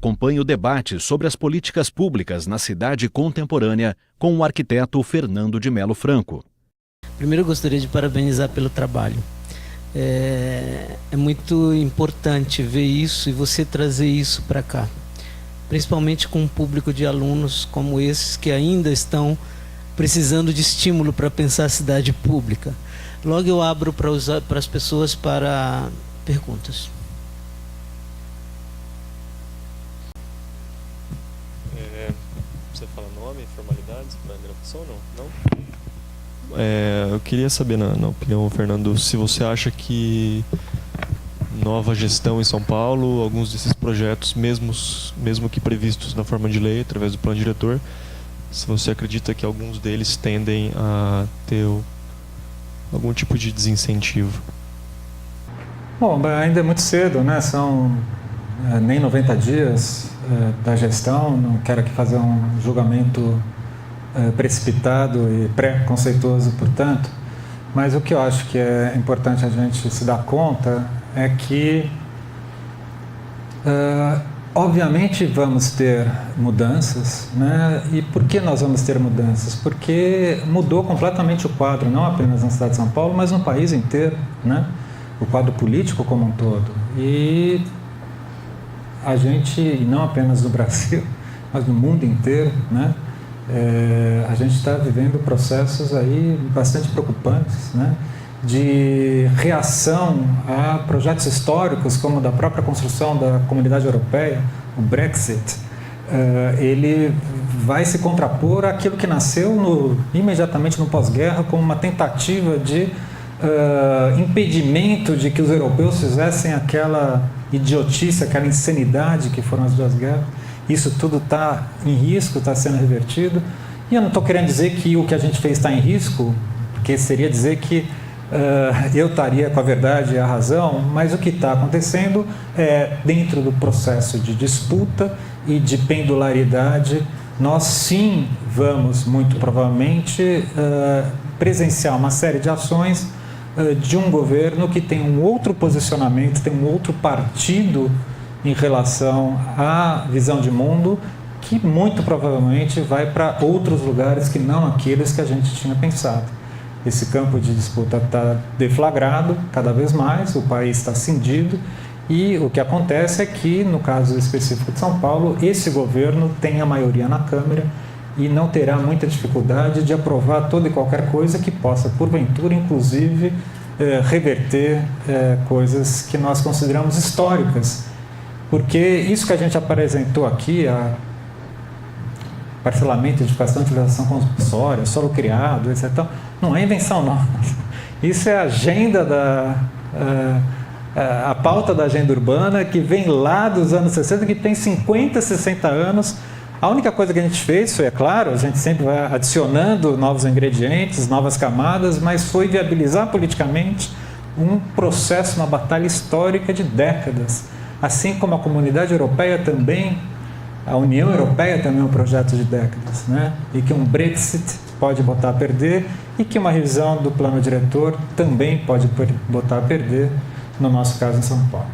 acompanhe o debate sobre as políticas públicas na cidade contemporânea com o arquiteto Fernando de Melo Franco. Primeiro eu gostaria de parabenizar pelo trabalho. É muito importante ver isso e você trazer isso para cá, principalmente com um público de alunos como esses que ainda estão precisando de estímulo para pensar a cidade pública. Logo eu abro para as pessoas para perguntas. Você fala nome, formalidades para a gravação ou não? Eu queria saber, na opinião, Fernando, se você acha que nova gestão em São Paulo, alguns desses projetos, mesmo que previstos na forma de lei, através do plano diretor, se você acredita que alguns deles tendem a ter algum tipo de desincentivo. Bom, ainda é muito cedo, né? São nem 90 dias da gestão, não quero aqui fazer um julgamento precipitado e pré-conceituoso, portanto, mas o que eu acho que é importante a gente se dar conta é que, obviamente, vamos ter mudanças, né? E por que nós vamos ter mudanças? Porque mudou completamente o quadro, não apenas na cidade de São Paulo, mas no país inteiro, né? O quadro político como um todo. E a gente, e não apenas no Brasil, mas no mundo inteiro, né? A gente está vivendo processos aí bastante preocupantes, né? De reação a projetos históricos, como da própria construção da Comunidade Europeia, o Brexit. Ele vai se contrapor àquilo que nasceu imediatamente no pós-guerra como uma tentativa de impedimento de que os europeus fizessem aquela idiotice, aquela insanidade que foram as duas guerras. Isso tudo está em risco, está sendo revertido. E eu não estou querendo dizer que o que a gente fez está em risco, porque seria dizer que eu estaria com a verdade e a razão, mas o que está acontecendo é, dentro do processo de disputa e de pendularidade, nós sim vamos, muito provavelmente, presenciar uma série de ações de um governo que tem um outro posicionamento, tem um outro partido em relação à visão de mundo, que muito provavelmente vai para outros lugares que não aqueles que a gente tinha pensado. Esse campo de disputa está deflagrado cada vez mais, o país está cindido, e o que acontece é que, no caso específico de São Paulo, esse governo tem a maioria na Câmara e não terá muita dificuldade de aprovar toda e qualquer coisa que possa, porventura, inclusive, reverter coisas que nós consideramos históricas. Porque isso que a gente apresentou aqui, a parcelamento, edificação, utilização compulsória, solo criado, etc., não é invenção nossa. Isso é a agenda a pauta da agenda urbana que vem lá dos anos 60, que tem 50, 60 anos. A única coisa que a gente fez foi, é claro, a gente sempre vai adicionando novos ingredientes, novas camadas, mas foi viabilizar politicamente um processo, uma batalha histórica de décadas. Assim como a Comunidade Europeia também, a União Europeia também é um projeto de décadas, né? E que um Brexit pode botar a perder e que uma revisão do plano diretor também pode botar a perder, no nosso caso em São Paulo.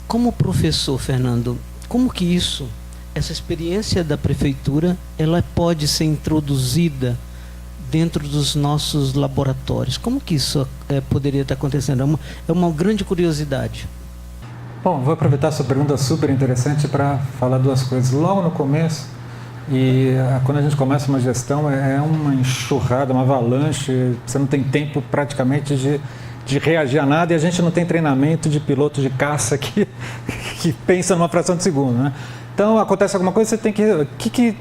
Como professor, Fernando, como que essa experiência da prefeitura, ela pode ser introduzida dentro dos nossos laboratórios? Como que isso poderia estar acontecendo? É uma grande curiosidade. Bom, vou aproveitar a sua pergunta super interessante para falar duas coisas. Logo no começo, quando a gente começa uma gestão, é uma enxurrada, uma avalanche, você não tem tempo praticamente de reagir a nada, e a gente não tem treinamento de piloto de caça que pensa numa fração de segundo, né? Então, acontece alguma coisa,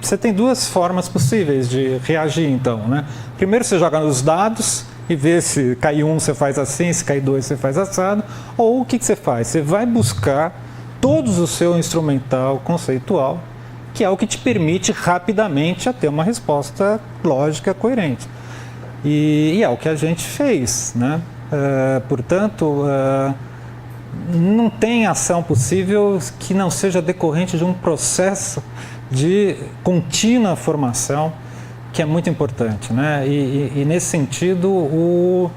você tem duas formas possíveis de reagir, então, né? Primeiro, você joga nos dados e vê se cai um, você faz assim, se cai dois, você faz assado. Ou o que você faz? Você vai buscar todos o seu instrumental conceitual, que é o que te permite rapidamente ter uma resposta lógica, coerente. E é o que a gente fez, né? Portanto, não tem ação possível que não seja decorrente de um processo de contínua formação, que é muito importante, né? E nesse sentido,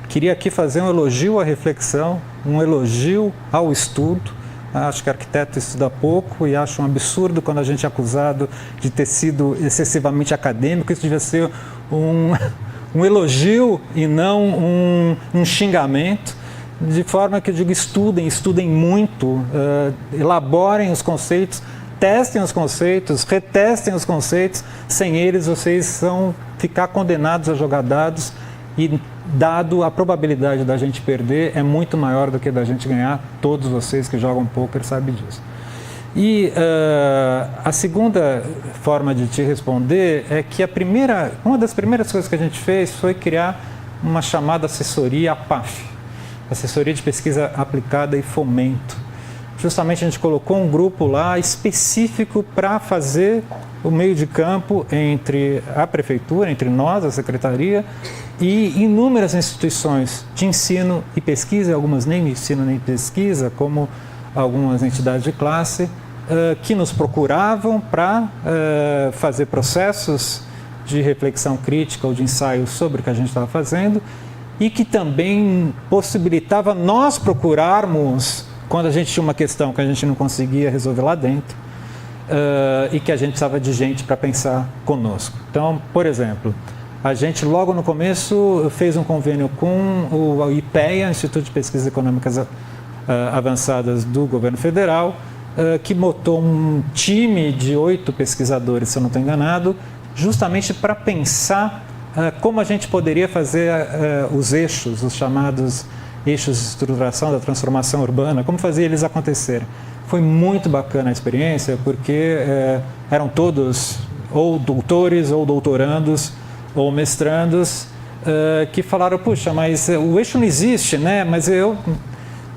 queria aqui fazer um elogio à reflexão um elogio ao estudo. Acho que arquiteto estuda pouco e acho um absurdo quando a gente é acusado de ter sido excessivamente acadêmico. Isso devia ser um elogio e não um xingamento. De forma que eu digo, estudem muito, elaborem os conceitos, testem os conceitos, retestem os conceitos. Sem eles, vocês vão ficar condenados a jogar dados e, dado a probabilidade da gente perder, é muito maior do que da gente ganhar. Todos vocês que jogam poker sabem disso. E a segunda forma de te responder é que uma das primeiras coisas que a gente fez foi criar uma chamada assessoria APAF, Assessoria de Pesquisa Aplicada e Fomento. Justamente a gente colocou um grupo lá específico para fazer o meio de campo entre a prefeitura, entre nós, a secretaria, e inúmeras instituições de ensino e pesquisa, algumas nem ensino nem pesquisa, como algumas entidades de classe, que nos procuravam para fazer processos de reflexão crítica ou de ensaio sobre o que a gente estava fazendo, e que também possibilitava nós procurarmos quando a gente tinha uma questão que a gente não conseguia resolver lá dentro, e que a gente precisava de gente para pensar conosco. Então, por exemplo, a gente logo no começo fez um convênio com o IPEA, Instituto de Pesquisas Econômicas Avançadas do Governo Federal, que botou um time de 8 pesquisadores, se eu não estou enganado, justamente para pensar como a gente poderia fazer os eixos, os chamados eixos de estruturação da transformação urbana, como fazer eles acontecerem. Foi muito bacana a experiência, porque eram todos ou doutores, ou doutorandos, ou mestrandos, que falaram, puxa, mas o eixo não existe, né? Mas eu,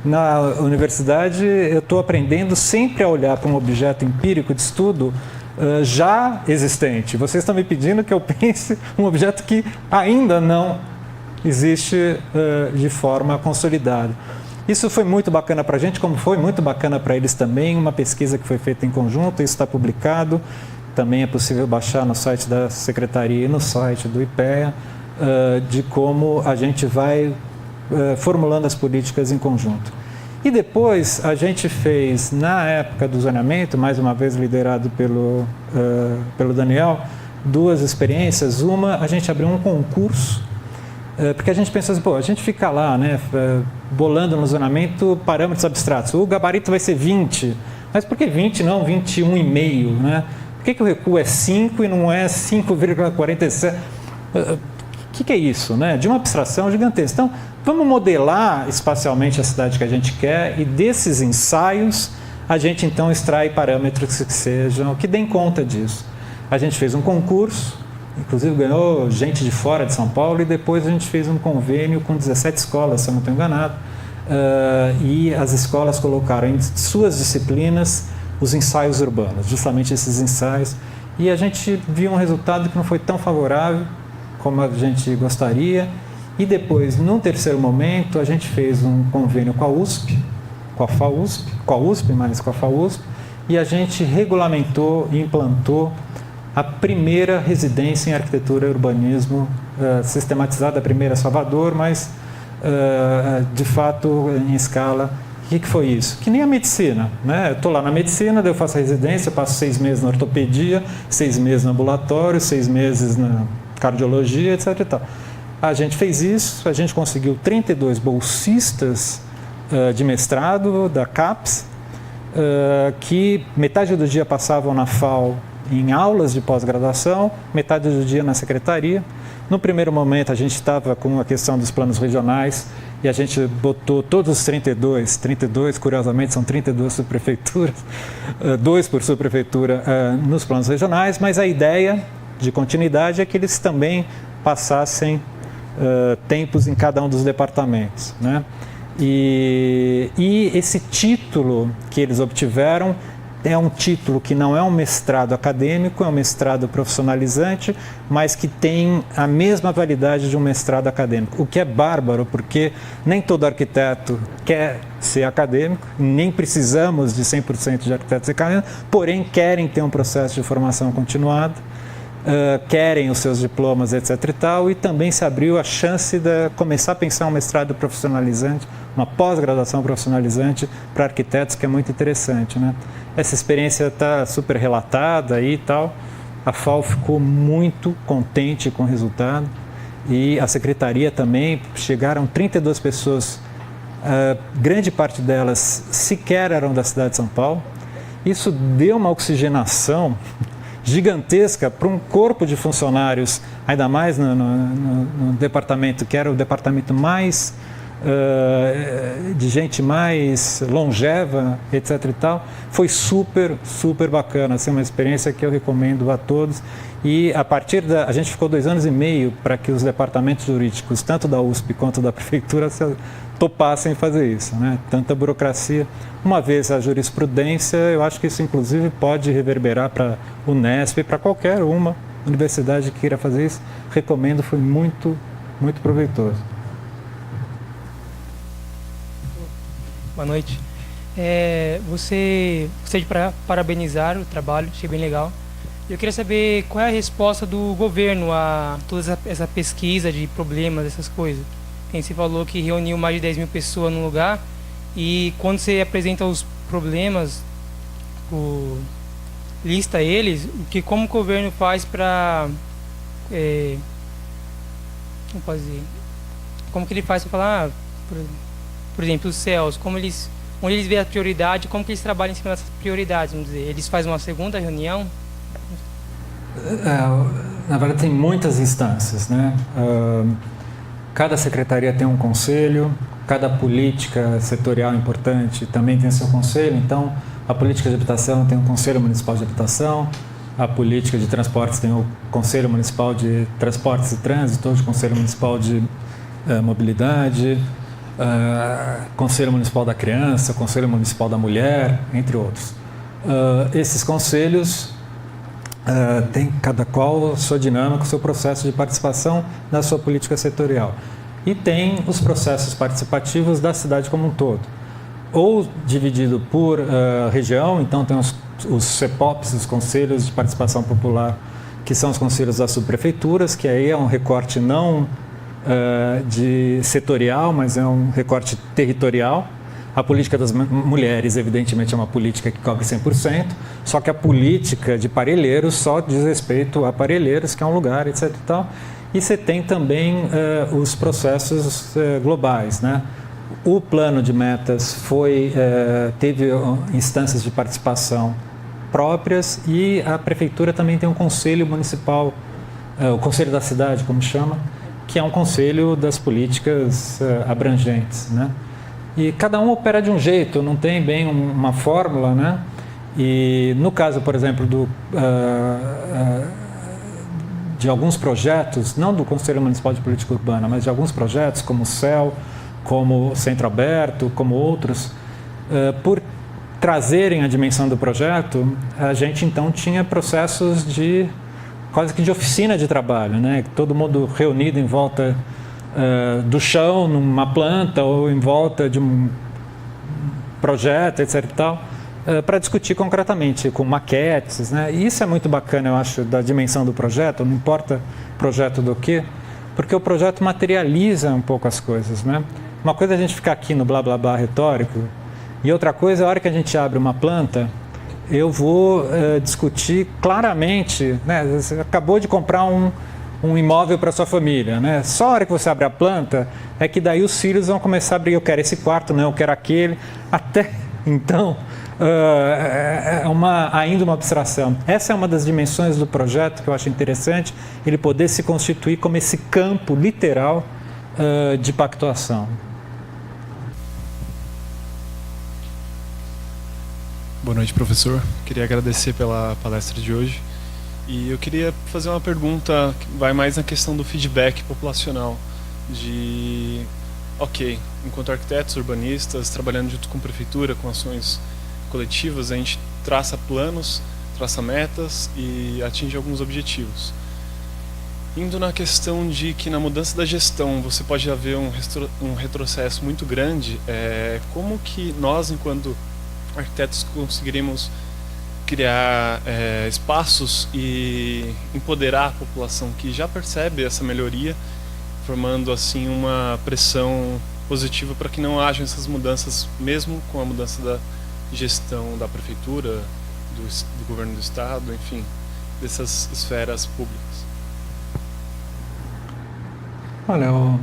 na universidade, eu estou aprendendo sempre a olhar para um objeto empírico de estudo já existente. Vocês estão me pedindo que eu pense um objeto que ainda não existe de forma consolidada. Isso foi muito bacana para a gente, como foi muito bacana para eles também, uma pesquisa que foi feita em conjunto, isso está publicado, também é possível baixar no site da Secretaria e no site do IPEA, de como a gente vai formulando as políticas em conjunto. E depois a gente fez, na época do zoneamento, mais uma vez liderado pelo Daniel, 2 experiências. Uma, a gente abriu um concurso, porque a gente pensou assim, a gente fica lá, né, bolando no zonamento parâmetros abstratos. O gabarito vai ser 20, mas por que 20 não 21,5, né? Por que o recuo é 5 e não é 5,47? O que é isso, né? De uma abstração gigantesca. Então, vamos modelar espacialmente a cidade que a gente quer e desses ensaios a gente então extrai parâmetros que deem conta disso. A gente fez um concurso, inclusive ganhou gente de fora de São Paulo, e depois a gente fez um convênio com 17 escolas, se eu não estou enganado, e as escolas colocaram em suas disciplinas os ensaios urbanos, justamente esses ensaios, e a gente viu um resultado que não foi tão favorável como a gente gostaria, e depois, num terceiro momento, a gente fez um convênio com a USP, com a FAUSP, e a gente regulamentou e implantou a primeira residência em arquitetura e urbanismo sistematizada, a primeira em Salvador, mas de fato em escala. O que foi isso? Que nem a medicina, né? Eu estou lá na medicina, daí eu faço a residência, eu passo 6 meses na ortopedia, 6 meses no ambulatório, 6 meses na cardiologia, etc. e tal. A gente fez isso, a gente conseguiu 32 bolsistas de mestrado da CAPES, que metade do dia passavam na FAO em aulas de pós-graduação, metade do dia na secretaria. No primeiro momento a gente estava com a questão dos planos regionais e a gente botou todos os 32, curiosamente são 32 subprefeituras, 2 por subprefeitura nos planos regionais, mas a ideia de continuidade é que eles também passassem tempos em cada um dos departamentos, né? E esse título que eles obtiveram é um título que não é um mestrado acadêmico, é um mestrado profissionalizante, mas que tem a mesma validade de um mestrado acadêmico, o que é bárbaro, porque nem todo arquiteto quer ser acadêmico, nem precisamos de 100% de arquitetos acadêmicos, porém querem ter um processo de formação continuada, querem os seus diplomas, etc. e tal, e também se abriu a chance de começar a pensar um mestrado profissionalizante, uma pós-graduação profissionalizante para arquitetos, que é muito interessante, né? Essa experiência está super relatada aí e tal. A FAU ficou muito contente com o resultado e a secretaria também. Chegaram 32 pessoas, grande parte delas sequer eram da cidade de São Paulo. Isso deu uma oxigenação gigantesca para um corpo de funcionários, ainda mais no departamento, que era o departamento mais de gente mais longeva, etc. e tal. Foi super, super bacana, assim, uma experiência que eu recomendo a todos. E a partir a gente ficou 2 anos e meio para que os departamentos jurídicos, tanto da USP quanto da prefeitura, topassem fazer isso, né? Tanta burocracia. Uma vez a jurisprudência, eu acho que isso inclusive pode reverberar para a Unesp, para qualquer uma universidade que queira fazer isso. Recomendo, foi muito, muito proveitoso. Boa noite. Gostaria de parabenizar o trabalho, achei bem legal. Eu queria saber qual é a resposta do governo a toda essa pesquisa de problemas, essas coisas. Você falou que reuniu mais de 10 mil pessoas num lugar e quando você apresenta os problemas, lista eles, como o governo faz para... como que ele faz para falar, por exemplo, os céus, onde eles veem a prioridade, como que eles trabalham em cima dessas prioridades, vamos dizer. Eles fazem uma segunda reunião? Na verdade, tem muitas instâncias, né? Cada secretaria tem um conselho, cada política setorial importante também tem seu conselho. Então, a política de habitação tem o Conselho Municipal de Habitação, a política de transportes tem o Conselho Municipal de Transportes e Trânsito, o Conselho Municipal de Mobilidade, Conselho Municipal da Criança, Conselho Municipal da Mulher, entre outros. Esses conselhos têm cada qual sua dinâmica, seu processo de participação na sua política setorial. E tem os processos participativos da cidade como um todo. Ou dividido por região, então tem os CEPOPs, os Conselhos de Participação Popular, que são os conselhos das subprefeituras, que aí é um recorte não de setorial, mas é um recorte territorial. A política das mulheres, evidentemente, é uma política que cobre 100%, só que a política de Parelheiros só diz respeito a Parelheiros, que é um lugar, etc. e tal. E você tem também os processos globais, né? O plano de metas teve instâncias de participação próprias e a prefeitura também tem um conselho municipal, o conselho da cidade, como chama, que é um conselho das políticas abrangentes, né? E cada um opera de um jeito, não tem bem uma fórmula, né? E no caso, por exemplo, de alguns projetos, não do Conselho Municipal de Política Urbana, mas de alguns projetos, como o CEL, como o Centro Aberto, como outros, por trazerem a dimensão do projeto, a gente então tinha processos quase que de oficina de trabalho, né? Todo mundo reunido em volta do chão, numa planta ou em volta de um projeto, etc. e tal, para discutir concretamente, com maquetes, né? E isso é muito bacana, eu acho, da dimensão do projeto, não importa projeto do quê, porque o projeto materializa um pouco as coisas, né? Uma coisa é a gente ficar aqui no blá blá blá retórico, e outra coisa, a hora que a gente abre uma planta, eu vou discutir claramente, né? Você acabou de comprar um imóvel para sua família, né? Só a hora que você abre a planta é que daí os filhos vão começar a brigar, eu quero esse quarto, não, eu quero aquele, até então ainda uma abstração. Essa é uma das dimensões do projeto que eu acho interessante, ele poder se constituir como esse campo literal de pactuação. Boa noite, professor. Queria agradecer pela palestra de hoje. E eu queria fazer uma pergunta que vai mais na questão do feedback populacional. Enquanto arquitetos, urbanistas, trabalhando junto com a prefeitura, com ações coletivas, a gente traça planos, traça metas e atinge alguns objetivos. Indo na questão de que na mudança da gestão você pode haver um retrocesso muito grande, como que nós, enquanto arquitetos, conseguiremos criar espaços e empoderar a população que já percebe essa melhoria, formando assim uma pressão positiva para que não hajam essas mudanças, mesmo com a mudança da gestão da prefeitura, do governo do estado, enfim, dessas esferas públicas. Olha, o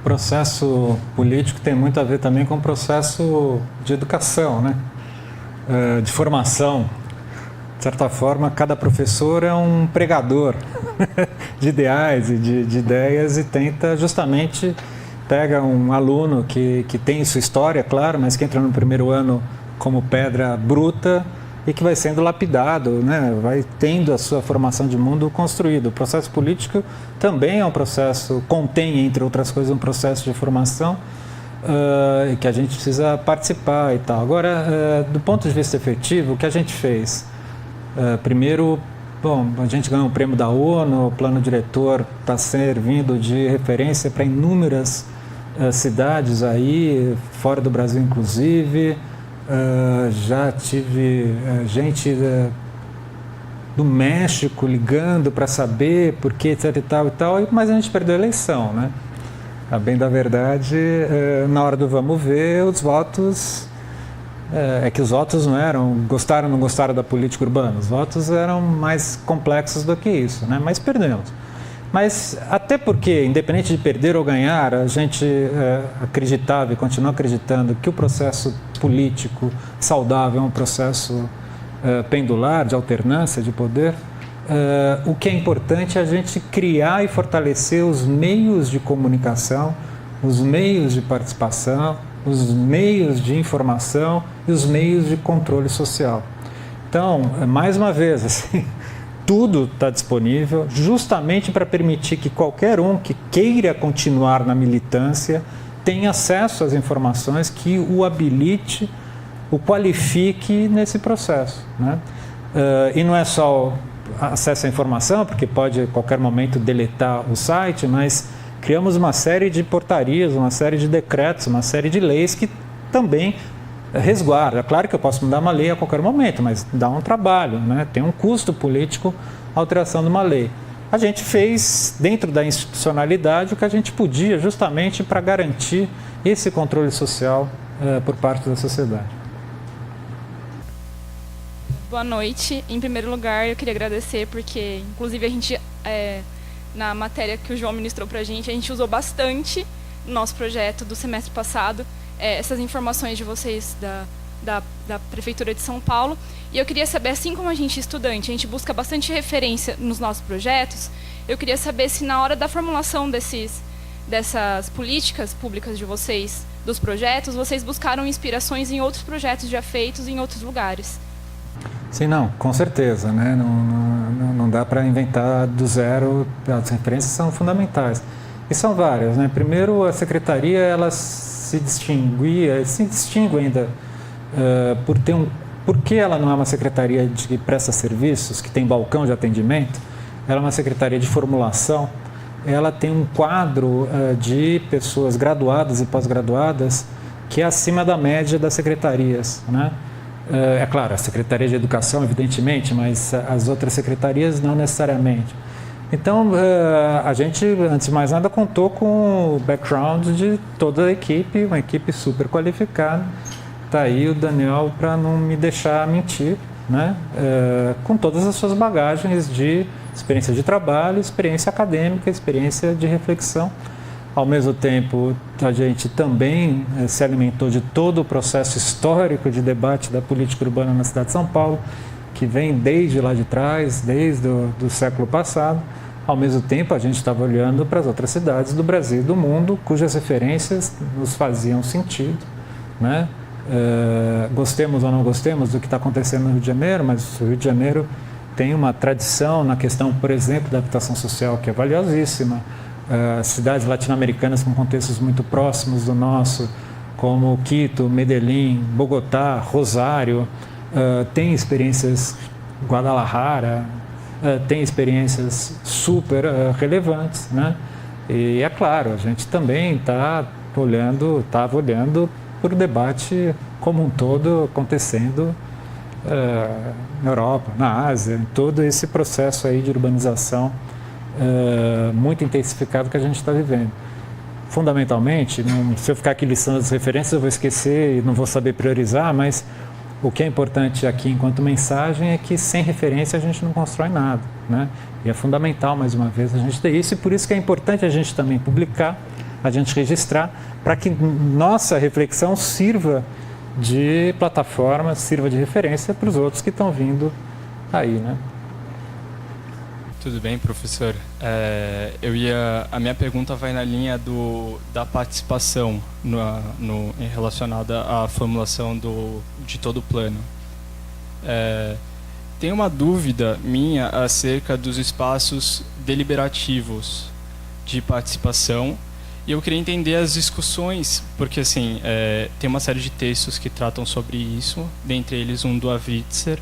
processo político tem muito a ver também com o processo de educação, né? De formação. De certa forma, cada professor é um pregador de ideais e de ideias e tenta justamente, pega um aluno que tem sua história, claro, mas que entra no primeiro ano como pedra bruta e que vai sendo lapidado, né? Vai tendo a sua formação de mundo construído. O processo político também é um processo, contém, entre outras coisas, um processo de formação que a gente precisa participar e tal. Agora, do ponto de vista efetivo, o que a gente fez? Primeiro, bom, a gente ganhou um prêmio da ONU, o plano diretor está servindo de referência para inúmeras cidades aí, fora do Brasil inclusive. Já tive gente do México ligando para saber por que, etc e tal, mas a gente perdeu a eleição, né? A bem da verdade, na hora do vamos ver, os votos... É que os votos não eram, gostaram ou não gostaram da política urbana, os votos eram mais complexos do que isso, né? Mas perdemos. Mas até porque, independente de perder ou ganhar, a gente acreditava e continua acreditando que o processo político saudável é um processo pendular, de alternância de poder. O que é importante é a gente criar e fortalecer os meios de comunicação, os meios de participação, os meios de informação e os meios de controle social. Então, mais uma vez, assim, tudo está disponível justamente para permitir que qualquer um que queira continuar na militância tenha acesso às informações que o habilite, o qualifique nesse processo, né? E não é só acesso à informação, porque pode a qualquer momento deletar o site, mas criamos uma série de portarias, uma série de decretos, uma série de leis que também resguardam. É claro que eu posso mudar uma lei a qualquer momento, mas dá um trabalho, né? Tem um custo político a alteração de uma lei. A gente fez, dentro da institucionalidade, o que a gente podia justamente para garantir esse controle social por parte da sociedade. Boa noite. Em primeiro lugar, eu queria agradecer porque, inclusive, a gente... na matéria que o João ministrou para a gente usou bastante no nosso projeto do semestre passado, essas informações de vocês da Prefeitura de São Paulo. E eu queria saber, assim como a gente é estudante, a gente busca bastante referência nos nossos projetos, eu queria saber se na hora da formulação dessas políticas públicas de vocês, dos projetos, vocês buscaram inspirações em outros projetos já feitos em outros lugares. Sim, não, com certeza, né? Não dá para inventar do zero, as referências são fundamentais. E são várias, né? Primeiro, a secretaria, ela se distingue ainda por que ela não é uma secretaria que presta serviços, que tem balcão de atendimento, ela é uma secretaria de formulação, ela tem um quadro de pessoas graduadas e pós-graduadas que é acima da média das secretarias, né? É claro, a Secretaria de Educação, evidentemente, mas as outras secretarias não necessariamente. Então, a gente, antes de mais nada, contou com o background de toda a equipe, uma equipe super qualificada. Está aí o Daniel para não me deixar mentir, né? Com todas as suas bagagens de experiência de trabalho, experiência acadêmica, experiência de reflexão. Ao mesmo tempo, a gente também se alimentou de todo o processo histórico de debate da política urbana na cidade de São Paulo, que vem desde lá de trás, desde o século passado. Ao mesmo tempo, a gente estava olhando para as outras cidades do Brasil e do mundo, cujas referências nos faziam sentido, né? Gostemos ou não gostemos do que está acontecendo no Rio de Janeiro, mas o Rio de Janeiro tem uma tradição na questão, por exemplo, da habitação social, que é valiosíssima. Cidades latino-americanas com contextos muito próximos do nosso, como Quito, Medellín, Bogotá, Rosário, tem experiências, Guadalajara, tem experiências super relevantes, né? E é claro, a gente também estava olhando para o debate como um todo acontecendo na Europa, na Ásia, em todo esse processo aí de urbanização muito intensificado que a gente está vivendo. Fundamentalmente, se eu ficar aqui listando as referências, eu vou esquecer e não vou saber priorizar, mas o que é importante aqui enquanto mensagem é que sem referência a gente não constrói nada, né? E é fundamental, mais uma vez, a gente ter isso, e por isso que é importante a gente também publicar, a gente registrar, para que nossa reflexão sirva de plataforma, sirva de referência para os outros que estão vindo aí, né? Tudo bem, professor. A minha pergunta vai na linha da participação relacionada à formulação de todo o plano. Tem uma dúvida minha acerca dos espaços deliberativos de participação e eu queria entender as discussões, porque assim, tem uma série de textos que tratam sobre isso, dentre eles um do Avitzer.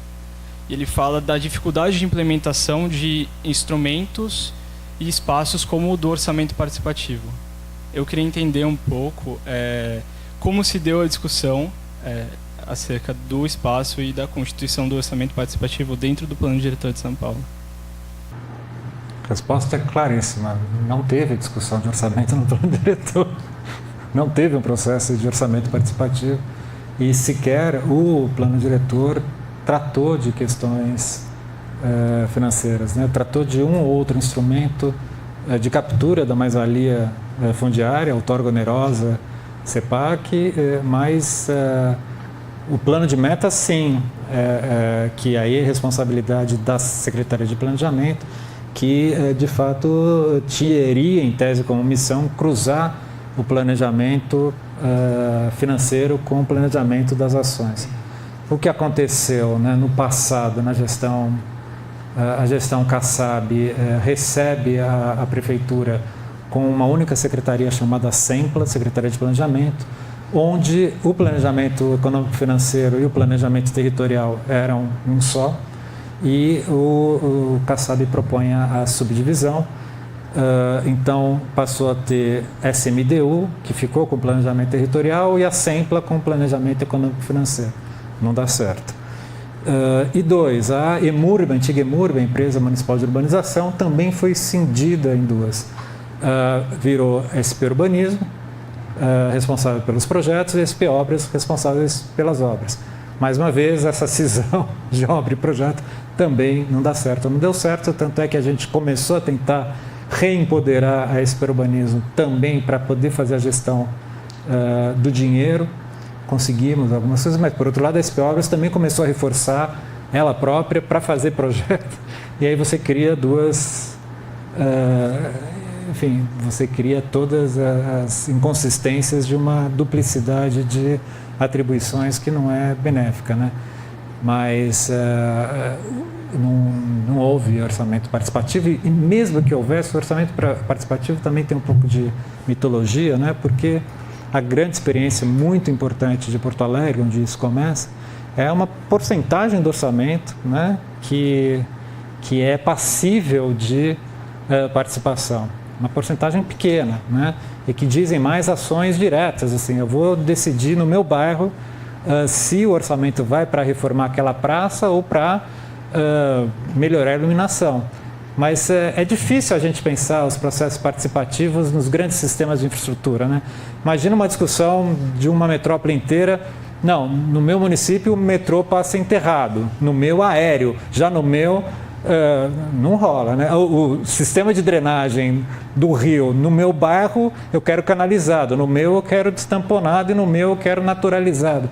Ele fala da dificuldade de implementação de instrumentos e espaços como o do orçamento participativo. Eu queria entender um pouco como se deu a discussão acerca do espaço e da constituição do orçamento participativo dentro do Plano Diretor de São Paulo. A resposta é claríssima. Não teve discussão de orçamento no Plano Diretor. Não teve um processo de orçamento participativo. E sequer o Plano Diretor tratou de questões financeiras, né? Tratou de um ou outro instrumento de captura da mais-valia fundiária, outorga onerosa, CEPAC, mas o plano de meta, sim, que aí é responsabilidade da Secretaria de Planejamento, que de fato teria em tese como missão cruzar o planejamento financeiro com o planejamento das ações. O que aconteceu, né, no passado, na gestão, a gestão Kassab recebe a prefeitura com uma única secretaria chamada SEMPLA, Secretaria de Planejamento, onde o planejamento econômico-financeiro e o planejamento territorial eram um só, e o Kassab propõe a subdivisão. Então passou a ter SMDU, que ficou com o planejamento territorial, e a SEMPLA com o planejamento econômico-financeiro. Não dá certo. E dois, a EMURB, a antiga EMURB, a Empresa Municipal de Urbanização, também foi cindida em duas. Virou SP Urbanismo, responsável pelos projetos, e SP Obras, responsáveis pelas obras. Mais uma vez, essa cisão de obra e projeto também não dá certo. Não deu certo, tanto é que a gente começou a tentar reempoderar a SP Urbanismo também para poder fazer a gestão do dinheiro. Conseguimos algumas coisas, mas por outro lado a SP Obras também começou a reforçar ela própria para fazer projeto, e aí você cria você cria todas as inconsistências de uma duplicidade de atribuições que não é benéfica, né? Mas não houve orçamento participativo, e mesmo que houvesse, o orçamento participativo também tem um pouco de mitologia, né? Porque a grande experiência muito importante de Porto Alegre, onde isso começa, é uma porcentagem do orçamento, né, que é passível de participação. Uma porcentagem pequena, né, e que dizem mais ações diretas. Assim, eu vou decidir no meu bairro se o orçamento vai para reformar aquela praça ou para melhorar a iluminação. Mas é difícil a gente pensar os processos participativos nos grandes sistemas de infraestrutura, né? Imagina uma discussão de uma metrópole inteira. Não, no meu município o metrô passa enterrado, no meu aéreo, já no meu não rola, né? O sistema de drenagem do rio, no meu bairro eu quero canalizado, no meu eu quero destamponado e no meu eu quero naturalizado.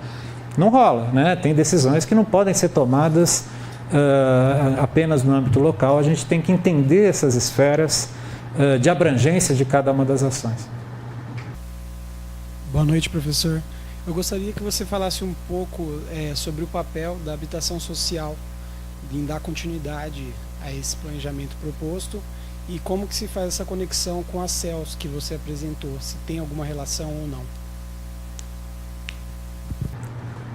Não rola, né? Tem decisões que não podem ser tomadas apenas no âmbito local. A gente tem que entender essas esferas de abrangência de cada uma das ações. Boa noite, professor. Eu gostaria que você falasse um pouco sobre o papel da habitação social em dar continuidade a esse planejamento proposto e como que se faz essa conexão com as CELs que você apresentou, se tem alguma relação ou não.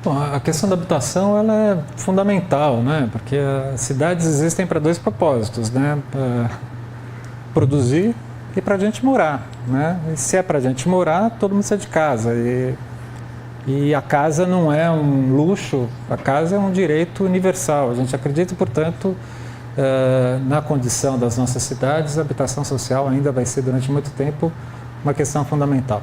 Bom, a questão da habitação ela é fundamental, né? Porque as cidades existem para dois propósitos, né? Para produzir e para a gente morar, né? E se é para a gente morar, todo mundo precisa de casa. E E a casa não é um luxo, a casa é um direito universal. A gente acredita, portanto, na condição das nossas cidades, a habitação social ainda vai ser durante muito tempo uma questão fundamental.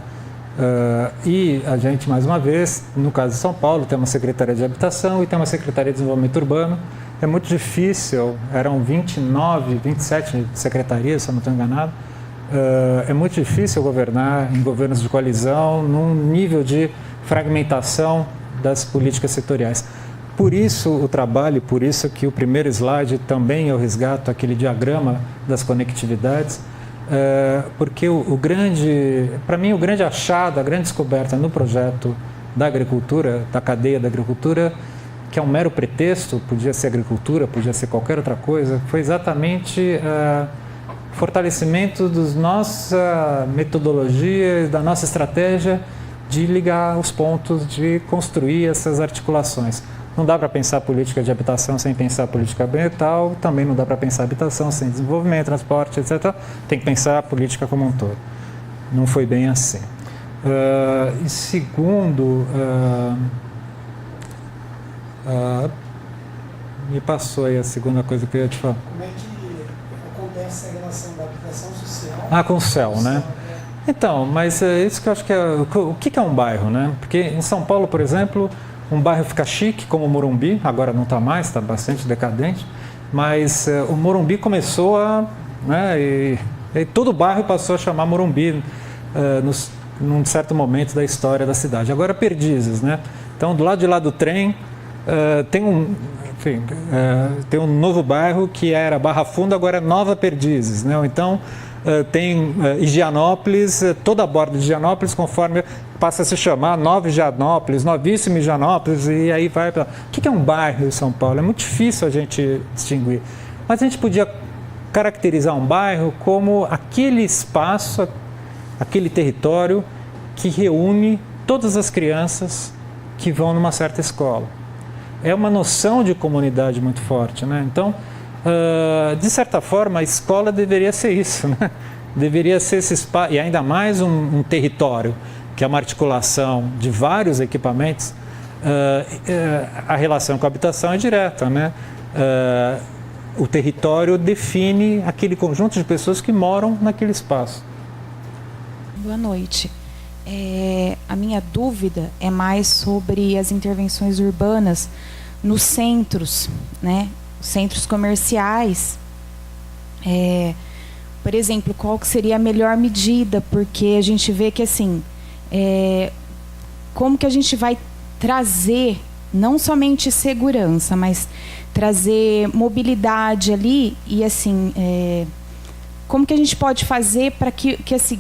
E a gente, mais uma vez, no caso de São Paulo, tem uma Secretaria de Habitação e tem uma Secretaria de Desenvolvimento Urbano. É muito difícil, eram 29, 27 secretarias, se eu não estou enganado. É muito difícil governar em governos de coalizão, num nível de fragmentação das políticas setoriais. Por isso o trabalho, por isso que o primeiro slide também eu resgato aquele diagrama das conectividades, porque para mim o grande achado, a grande descoberta no projeto da agricultura, da cadeia da agricultura, que é um mero pretexto, podia ser agricultura, podia ser qualquer outra coisa, foi exatamente fortalecimento das nossas metodologias, da nossa estratégia de ligar os pontos, de construir essas articulações. Não dá para pensar política de habitação sem pensar política ambiental, também não dá para pensar habitação sem desenvolvimento, transporte, etc. Tem que pensar a política como um todo. Não foi bem assim. E segundo, me passou aí a segunda coisa que eu ia te falar. Como é que acontece a relação da habitação social com o céu, né? Então, mas é isso que eu acho que é... O que é um bairro, né? Porque em São Paulo, por exemplo, um bairro fica chique, como o Morumbi, agora não está mais, está bastante decadente, mas o Morumbi começou e todo bairro passou a chamar Morumbi num certo momento da história da cidade. Agora Perdizes, né? Então, do lado de lá do trem, tem um novo bairro que era Barra Funda, agora é Nova Perdizes, né? Então, tem Higienópolis, toda a borda de Higienópolis, conforme passa a se chamar Nova Higienópolis, Novíssima Higienópolis, e aí vai para... O que é um bairro em São Paulo? É muito difícil a gente distinguir. Mas a gente podia caracterizar um bairro como aquele espaço, aquele território que reúne todas as crianças que vão numa certa escola. É uma noção de comunidade muito forte, né? Então, de certa forma, a escola deveria ser isso, né? Deveria ser esse espaço, e ainda mais um território, que é uma articulação de vários equipamentos. A relação com a habitação é direta, né? O território define aquele conjunto de pessoas que moram naquele espaço. Boa noite. A minha dúvida é mais sobre as intervenções urbanas nos centros, né? Centros comerciais. Por exemplo, qual que seria a melhor medida? Porque a gente vê que, assim, como que a gente vai trazer, não somente segurança, mas trazer mobilidade ali e, assim, como que a gente pode fazer para que assim,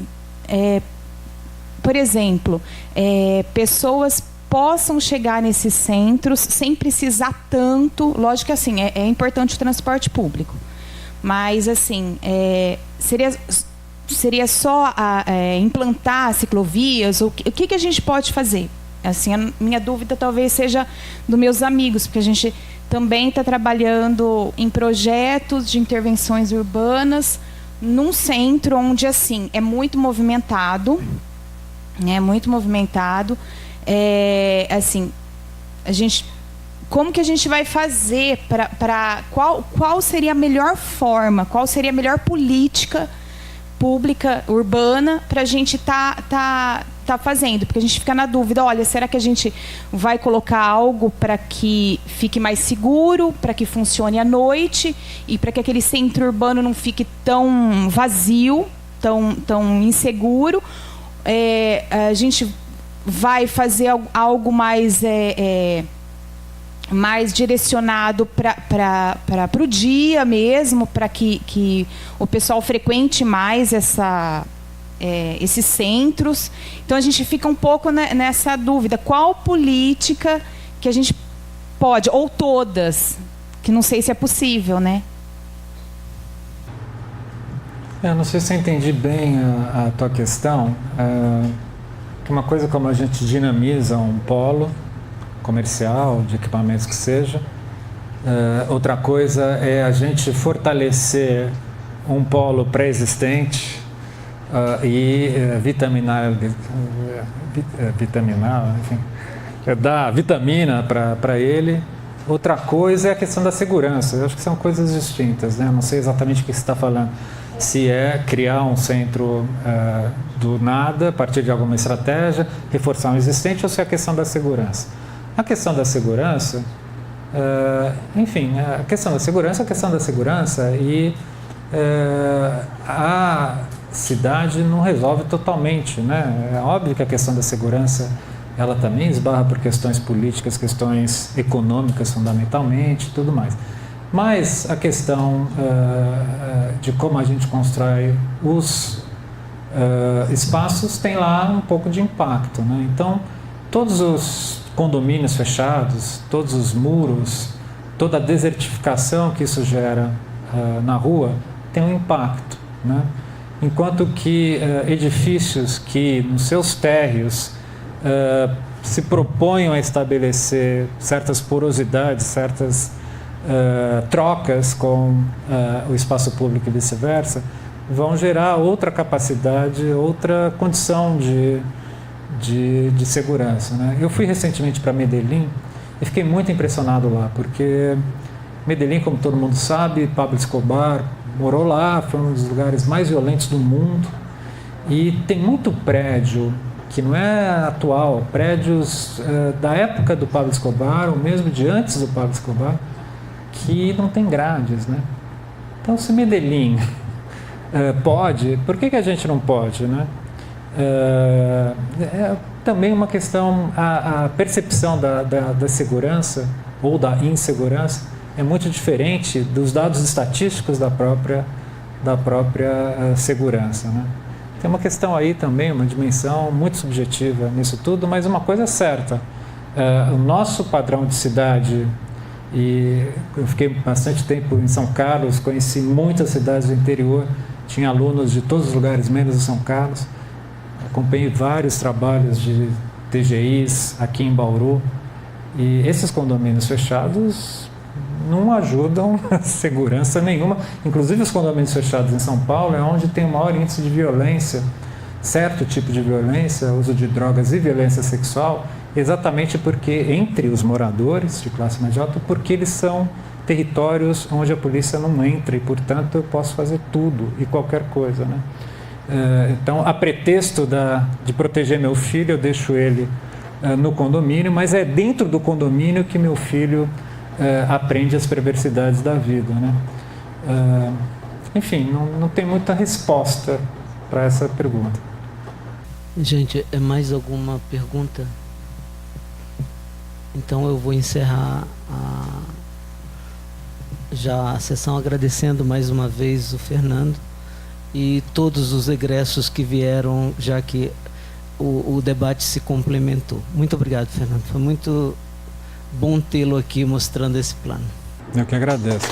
por exemplo, pessoas possam chegar nesses centros sem precisar tanto. Lógico que assim, é importante o transporte público, mas assim, seria só implantar ciclovias? O que a gente pode fazer? Assim, a minha dúvida talvez seja dos meus amigos, porque a gente também está trabalhando em projetos de intervenções urbanas num centro onde assim é muito movimentado, assim, como que a gente vai fazer para qual seria a melhor forma, qual seria a melhor política pública urbana para a gente tá fazendo? Porque a gente fica na dúvida, olha, será que a gente vai colocar algo para que fique mais seguro, para que funcione à noite e para que aquele centro urbano não fique tão vazio, tão inseguro? A gente vai fazer algo mais direcionado para o dia mesmo, para que o pessoal frequente mais esses centros. Então a gente fica um pouco nessa dúvida, qual política que a gente pode, ou todas, que não sei se é possível, né? Não sei se eu entendi bem a tua questão. Que uma coisa como a gente dinamiza um polo comercial, de equipamentos que seja. Outra coisa é a gente fortalecer um polo pré-existente e vitaminar vitaminar, enfim, dar vitamina para ele. Outra coisa é a questão da segurança. Eu acho que são coisas distintas, né? Eu não sei exatamente o que você está falando. Se é criar um centro do nada, a partir de alguma estratégia, reforçar um existente, ou se é a questão da segurança. A questão da segurança, enfim, a questão da segurança é a questão da segurança e a cidade não resolve totalmente, né? É óbvio que a questão da segurança ela também esbarra por questões políticas, questões econômicas fundamentalmente, tudo mais. Mas a questão de como a gente constrói os espaços tem lá um pouco de impacto, né? Então, todos os condomínios fechados, todos os muros, toda a desertificação que isso gera na rua tem um impacto, né? Enquanto que edifícios que nos seus térreos se proponham a estabelecer certas porosidades, certas trocas com o espaço público e vice-versa, vão gerar outra capacidade, outra condição de segurança, né? Eu fui recentemente para Medellín e fiquei muito impressionado lá, porque Medellín, como todo mundo sabe, Pablo Escobar morou lá, foi um dos lugares mais violentos do mundo e tem muito prédio que não é atual, prédios da época do Pablo Escobar, ou mesmo de antes do Pablo Escobar, que não tem grades, né? Então, se Medellín pode, por que a gente não pode, né? É também uma questão, a percepção da segurança ou da insegurança é muito diferente dos dados estatísticos da própria segurança, né? Tem uma questão aí também, uma dimensão muito subjetiva nisso tudo, mas uma coisa é certa, o nosso padrão de cidade, e eu fiquei bastante tempo em São Carlos, conheci muitas cidades do interior, tinha alunos de todos os lugares, menos de São Carlos, acompanhei vários trabalhos de TGIs aqui em Bauru, e esses condomínios fechados não ajudam a segurança nenhuma. Inclusive os condomínios fechados em São Paulo é onde tem o maior índice de violência, certo tipo de violência, uso de drogas e violência sexual, exatamente porque entre os moradores de classe média alta, porque eles são territórios onde a polícia não entra e, portanto, eu posso fazer tudo e qualquer coisa, né? Então, a pretexto de proteger meu filho, eu deixo ele no condomínio, mas é dentro do condomínio que meu filho aprende as perversidades da vida, né? Enfim, não tem muita resposta para essa pergunta. Gente, é mais alguma pergunta? Então eu vou encerrar já a sessão agradecendo mais uma vez o Fernando e todos os egressos que vieram, já que o debate se complementou. Muito obrigado, Fernando. Foi muito bom tê-lo aqui mostrando esse plano. Eu que agradeço.